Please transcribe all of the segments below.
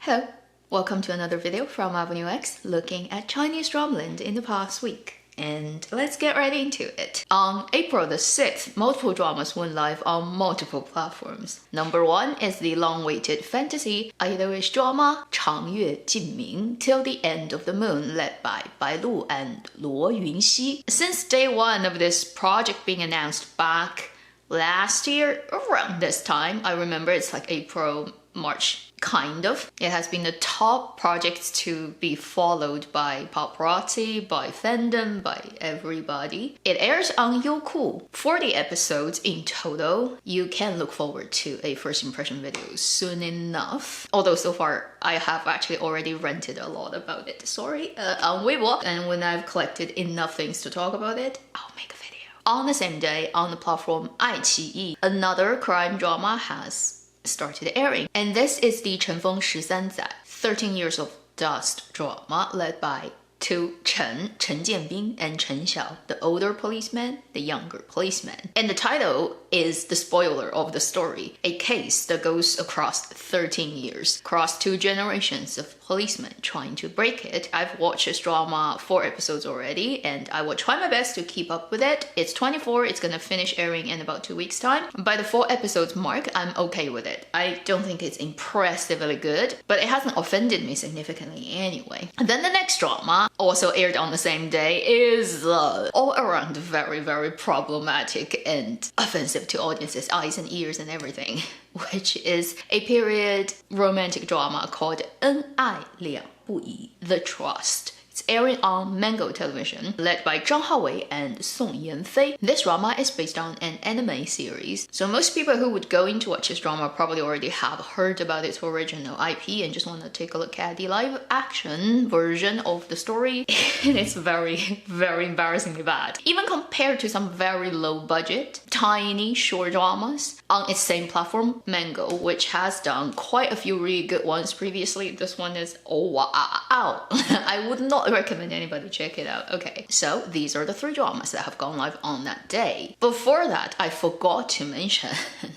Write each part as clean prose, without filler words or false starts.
Hello, welcome to another video from Avenue X looking at Chinese dramaland in the past week. And let's get right into it. On April the 6th, multiple dramas went live on multiple platforms. Number 1 is the long-awaited fantasy idolish drama 长月烬明 Till the End of the Moon, led by Bai Lu and Luo Yunxi. Since day 1 of this project being announced back last year, around this time, I remember it's like April, March, kind of. It has been the top project to be followed by paparazzi, by fandom, by everybody. It airs on Youku. 40 episodes in total. You can look forward to a first impression video soon enough. Although so far, I have actually already ranted a lot about it, on Weibo. And when I've collected enough things to talk about it, I'll make a video. On the same day, on the platform iQIYI, another crime drama has started airing, and this is the 尘封13载 13 Years of Dust drama led by two Chen Jianbing and Chen Xiao, the older policeman, the younger policeman. And the title is the spoiler of the story, a case that goes across 13 years, across 2 generations of policemen trying to break it. I've watched this drama 4 episodes already, and I will try my best to keep up with it. It's 24, it's gonna finish airing in about 2 weeks time. By the 4 episodes mark, I'm okay with it. I don't think it's impressively good, but it hasn't offended me significantly anyway. And then the next drama, also aired on the same day, is all around very, very problematic and offensive to audiences' eyes and ears and everything, which is a period romantic drama called 恩爱两不疑 The Trust. It's airing on Mango Television, led by Zhang Jike and Song Yanfei. This drama is based on an anime series, so most people who would go in to watch this drama probably already have heard about its original IP and just want to take a look at the live action version of the story. And it's very, very embarrassingly bad. Even compared to some very low budget, tiny short dramas on its same platform, Mango, which has done quite a few really good ones previously. This one is oh wow. I would not recommend anybody check it out. Okay, so these are the 3 dramas that have gone live on that day. Before that, I forgot to mention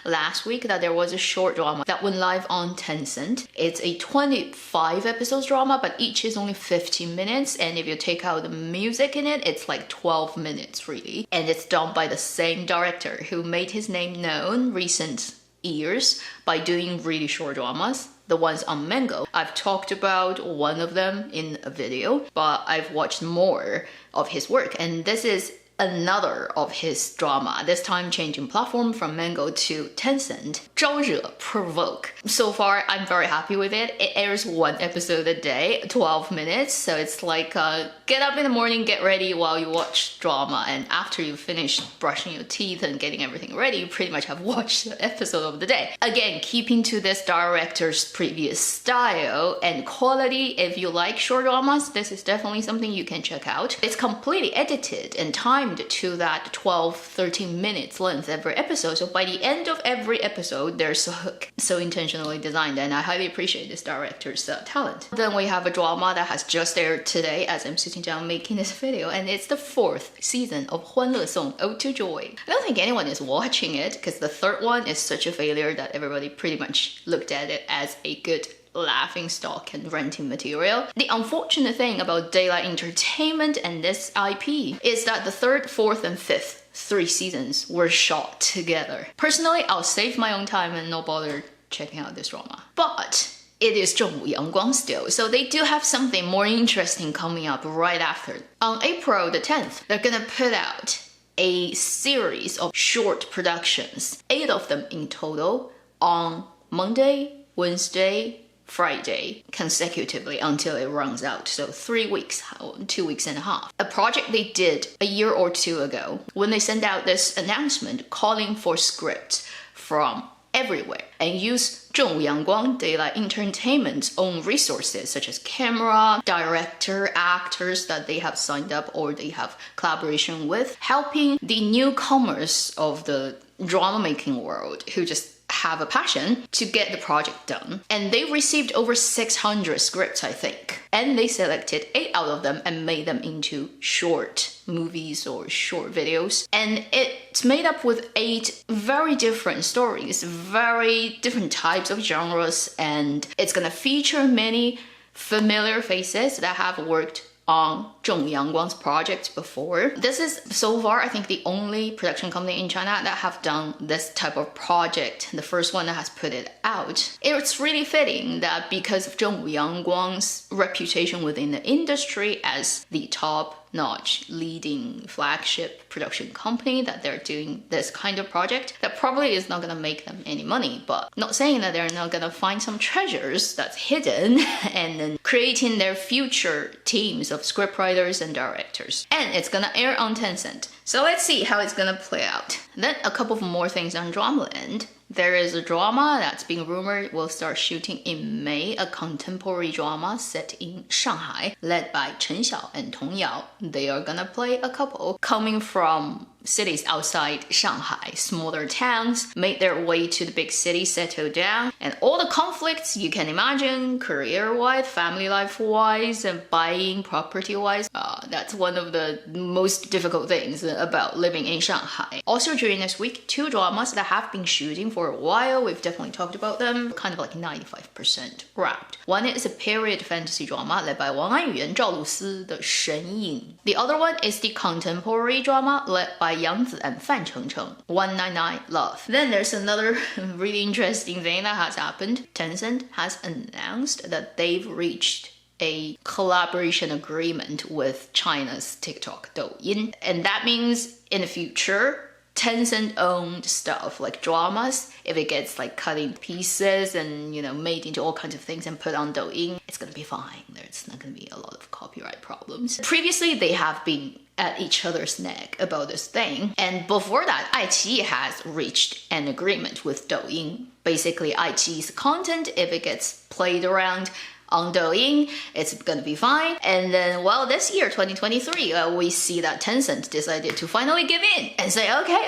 last week that there was a short drama that went live on Tencent. It's a 25 episodes drama, but each is only 15 minutes, and if you take out the music in it, it's like 12 minutes really. And it's done by the same director who made his name known recent years by doing really short dramas. The ones on Mango, I've talked about one of them in a video, but I've watched more of his work, and this is another of his drama, this time changing platform from Mango to Tencent. 招惹 Provoke. So far, I'm very happy with it. It airs 1 episode a day, 12 minutes, so it's like get up in the morning, get ready while you watch drama, and after you finish brushing your teeth and getting everything ready, you pretty much have watched the episode of the day. Again, keeping to this director's previous style and quality. If you like short dramas, this is definitely something you can check out. It's completely edited and timed to that 12-13 minutes length every episode, so by the end of every episode there's a hook, so intentionally designed, and I highly appreciate this director's talent. Then we have a drama that has just aired today as I'm sitting down making this video, and it's the 4th season of 欢乐颂 Ode to Joy. I don't think anyone is watching it because the 3rd one is such a failure that everybody pretty much looked at it as a good laughing stock and renting material. The unfortunate thing about Daylight Entertainment and this IP is that the 3rd, 4th, and 5th 3 seasons were shot together. Personally, I'll save my own time and not bother checking out this drama. But it is 正午阳光 still, so they do have something more interesting coming up right after. On April the 10th, they're gonna put out a series of short productions, 8 of them in total, on Monday, Wednesday, Friday consecutively until it runs out, so 3 weeks, 2 weeks and a half. A project they did a year or 2 ago when they sent out this announcement calling for scripts from everywhere and use 正午阳光 Daylight Entertainment's own resources such as camera, director, actors that they have signed up or they have collaboration with, helping the newcomers of the drama making world who just have a passion to get the project done. And they received over 600 scripts, I think. And they selected 8 out of them and made them into short movies or short videos. And it's made up with 8 very different stories, very different types of genres, and it's gonna feature many familiar faces that have worked on Zhong Yanguang's project before. This is so far, I think, the only production company in China that have done this type of project. The first one that has put it out. It's really fitting that because of Zhong Yanguang's reputation within the industry as the top-notch leading flagship production company, that they're doing this kind of project that probably is not gonna make them any money, but not saying that they're not gonna find some treasures that's hidden and then creating their future teams of scriptwriters and directors. And it's gonna air on Tencent. So let's see how it's gonna play out. Then a couple of more things on Dramaland. There is a drama that's being rumored will start shooting in May, a contemporary drama set in Shanghai, led by Chen Xiao and Tong Yao. They are gonna play a couple coming from cities outside Shanghai, smaller towns, made their way to the big city, settled down, and all the conflicts you can imagine, career-wise, family life-wise, and buying property-wise. That's one of the most difficult things about living in Shanghai. Also during this week, 2 dramas that have been shooting for a while, we've definitely talked about them, kind of like 95% wrapped. One is a period fantasy drama led by Wang Anyuan, Zhao Lusi, the Shen Yin. The other one is the contemporary drama led by Yang Zi and Fan Chengcheng, 199 Love. Then there's another really interesting thing that has happened. Tencent has announced that they've reached a collaboration agreement with China's TikTok Douyin. And that means in the future, Tencent-owned stuff like dramas, if it gets like cut in pieces and, you know, made into all kinds of things and put on Douyin, it's gonna be fine. There's not gonna be a lot of copyright problems. Previously, they have been at each other's neck about this thing. And before that, iQIYI has reached an agreement with Douyin. Basically, iQIYI's content, if it gets played around on Douyin, it's gonna be fine. And then, well, this year, 2023, we see that Tencent decided to finally give in and say, okay,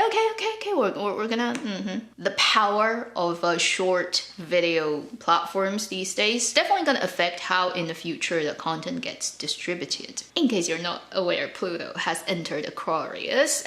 we're gonna, The power of short video platforms these days definitely gonna affect how in the future the content gets distributed. In case you're not aware, Pluto has entered Aquarius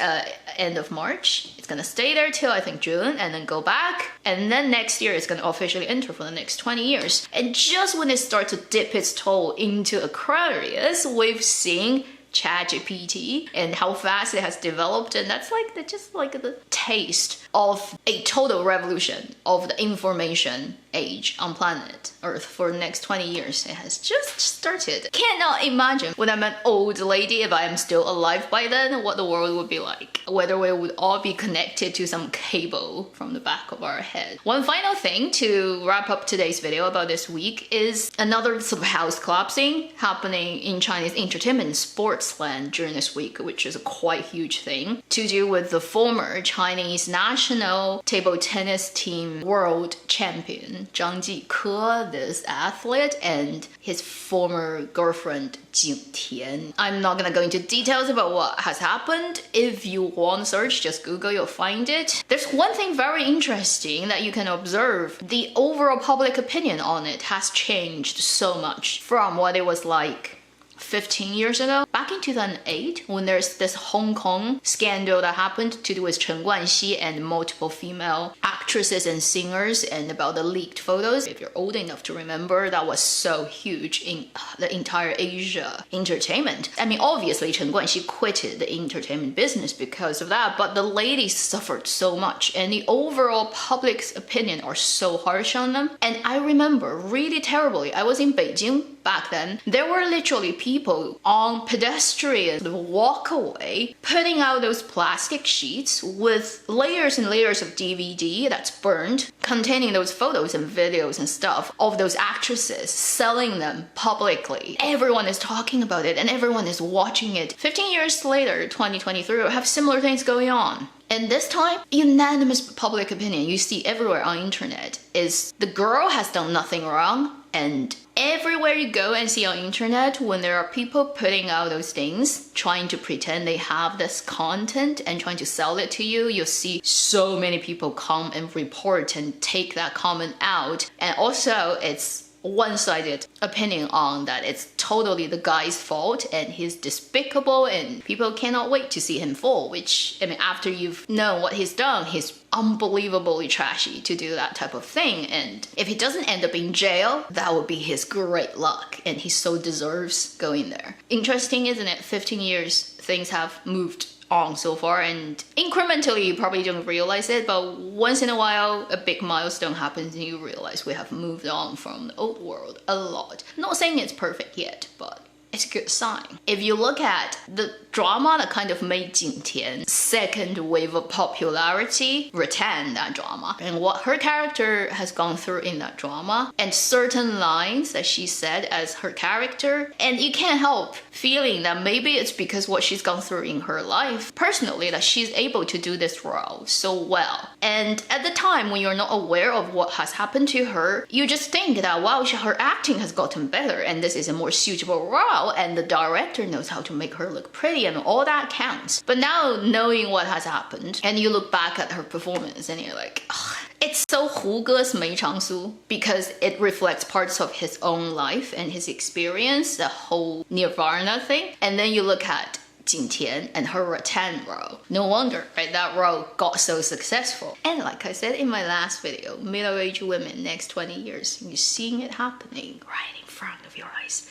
end of March. It's gonna stay there till I think June and then go back. And then next year it's gonna officially enter for the next 20 years. And just when it starts to dip its toe into Aquarius, we've seen ChatGPT and how fast it has developed, and that's like just like the taste of a total revolution of the information age on planet Earth for the next 20 years. It has just started. Cannot imagine when I'm an old lady, if I am still alive by then, what the world would be like. Whether we would all be connected to some cable from the back of our head. One final thing to wrap up today's video about this week is another sort of house collapsing happening in Chinese entertainment and sports land during this week, which is a quite huge thing, to do with the former Chinese national table tennis team world champion Zhang Jike, this athlete, and his former girlfriend Jing Tian. I'm not gonna go into details about what has happened. If you want to search, just Google, you'll find it. There's one thing very interesting that you can observe. The overall public opinion on it has changed so much from what it was like 15 years ago. Back in 2008, when there's this Hong Kong scandal that happened to do with Chen Guanxi and multiple female actresses and singers, and about the leaked photos. If you're old enough to remember, that was so huge in the entire Asia entertainment. I mean, obviously Chen Guanxi quitted the entertainment business because of that, but the lady suffered so much, and the overall public's opinion are so harsh on them. And I remember really terribly, I was in Beijing back then. There were literally people on pedestrian walkway putting out those plastic sheets with layers and layers of DVD that's burned, containing those photos and videos and stuff of those actresses, selling them publicly. Everyone is talking about it and everyone is watching it. 15 years later, 2023, we have similar things going on. And this time, unanimous public opinion you see everywhere on internet is the girl has done nothing wrong. And everywhere you go and see on internet, when there are people putting out those things, trying to pretend they have this content and trying to sell it to you, you'll see so many people come and report and take that comment out. And also, it's one-sided opinion on that it's totally the guy's fault and he's despicable and people cannot wait to see him fall, which, I mean, after you've known what he's done, he's unbelievably trashy to do that type of thing. And if he doesn't end up in jail, that would be his great luck, and he so deserves going there. Interesting, isn't it? 15 years, things have moved on so far, and incrementally you probably don't realize it, but once in a while a big milestone happens and you realize we have moved on from the old world a lot. Not saying it's perfect yet, but it's a good sign. If you look at the drama that kind of made Jing Tian's second wave of popularity retain that drama, and what her character has gone through in that drama, and certain lines that she said as her character, and you can't help feeling that maybe it's because what she's gone through in her life personally that she's able to do this role so well. And at the time when you're not aware of what has happened to her, you just think that, wow, her acting has gotten better and this is a more suitable role, and the director knows how to make her look pretty, and all that counts. But now knowing what has happened, and you look back at her performance and you're like, oh, it's so 胡歌没长苏, because it reflects parts of his own life and his experience, the whole Nirvana thing. And then you look at Jing Tian and her rattan role. No wonder, right? That role got so successful. And like I said in my last video, middle-aged women next 20 years, you're seeing it happening right in front of your eyes.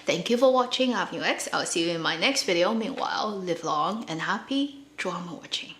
Thank you for watching Avenue X. I'll see you in my next video. Meanwhile, live long and happy drama watching.